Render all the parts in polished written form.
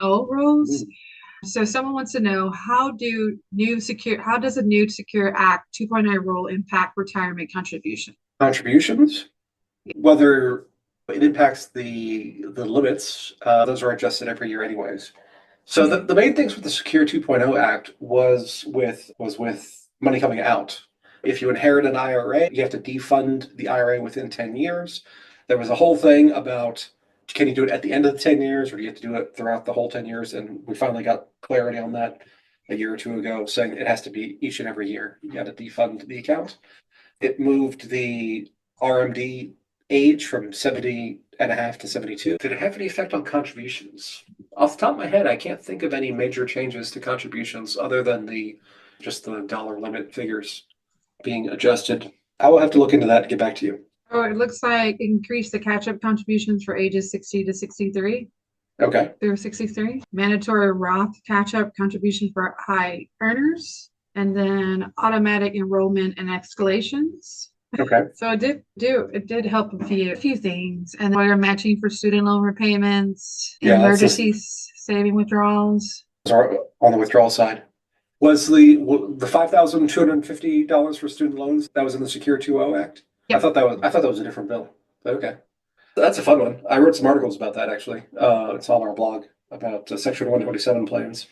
rolls. So someone wants to know how does a new Secure Act 2.0 rule impact retirement contribution? Contributions, whether it impacts the limits, those are adjusted every year anyways. So the main things with the Secure 2.0 Act was with money coming out. If you inherit an IRA, you have to defund the IRA within 10 years. There was a whole thing about, can you do it at the end of the 10 years or do you have to do it throughout the whole 10 years? And we finally got clarity on that a year or two ago, saying it has to be each and every year. You got to defund the account. It moved the RMD age from 70 and a half to 72. Did it have any effect on contributions? Off the top of my head, I can't think of any major changes to contributions other than just the dollar limit figures being adjusted. I will have to look into that and get back to you. Oh, it looks like increase the catch-up contributions for ages 60 to 63 Okay. through 63. Mandatory Roth catch-up contribution for high earners, and then automatic enrollment and escalations. Okay. So it did help a few things. And employer matching for student loan repayments, Yeah, emergency saving withdrawals. On the withdrawal side. Was the $5,250 for student loans that was in the Secure 2.0 Act? Yep. I thought that was a different bill. Okay. That's a fun one. I wrote some articles about that actually. It's on our blog about Section 127 plans.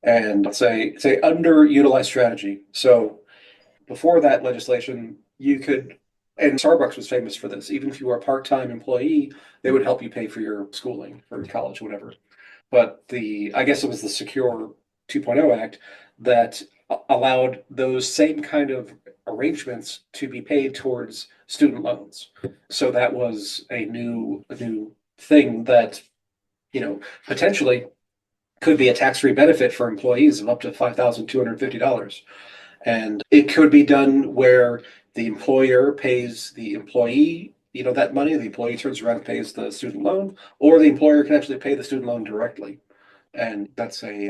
And say underutilized strategy. So before that legislation, you could, and Starbucks was famous for this, even if you were a part-time employee, they would help you pay for your schooling or college, whatever. But I guess it was the Secure 2.0 Act that allowed those same kind of arrangements to be paid towards student loans. So that was a new thing that, potentially could be a tax-free benefit for employees of up to $5,250. And it could be done where the employer pays the employee, that money, the employee turns around and pays the student loan, or the employer can actually pay the student loan directly. And it's an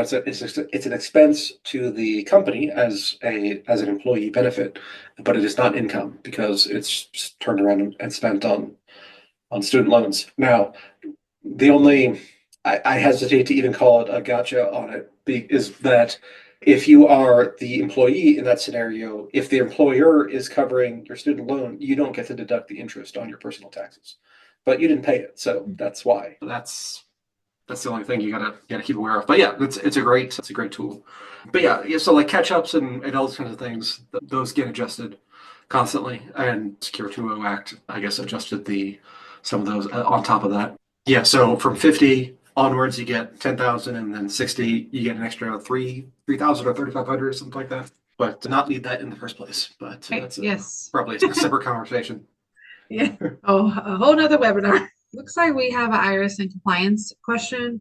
expense to the company as an employee benefit, but it is not income because it's turned around and spent on student loans. Now, I hesitate to even call it a gotcha on it, is that if you are the employee in that scenario, if the employer is covering your student loan, you don't get to deduct the interest on your personal taxes, but you didn't pay it, so that's why. That's the only thing you gotta keep aware of. But yeah, it's a great tool. But yeah, so like catch ups and all those kinds of things, those get adjusted constantly. And Secure 2.0 Act, I guess, adjusted some of those on top of that. Yeah, so from 50 onwards, you get 10,000, and then 60, you get an extra 3,000 or 3,500, something like that. But to not need that in the first place. But that's probably a separate conversation. Yeah. Oh, a whole nother webinar. Looks like we have an IRS and compliance question.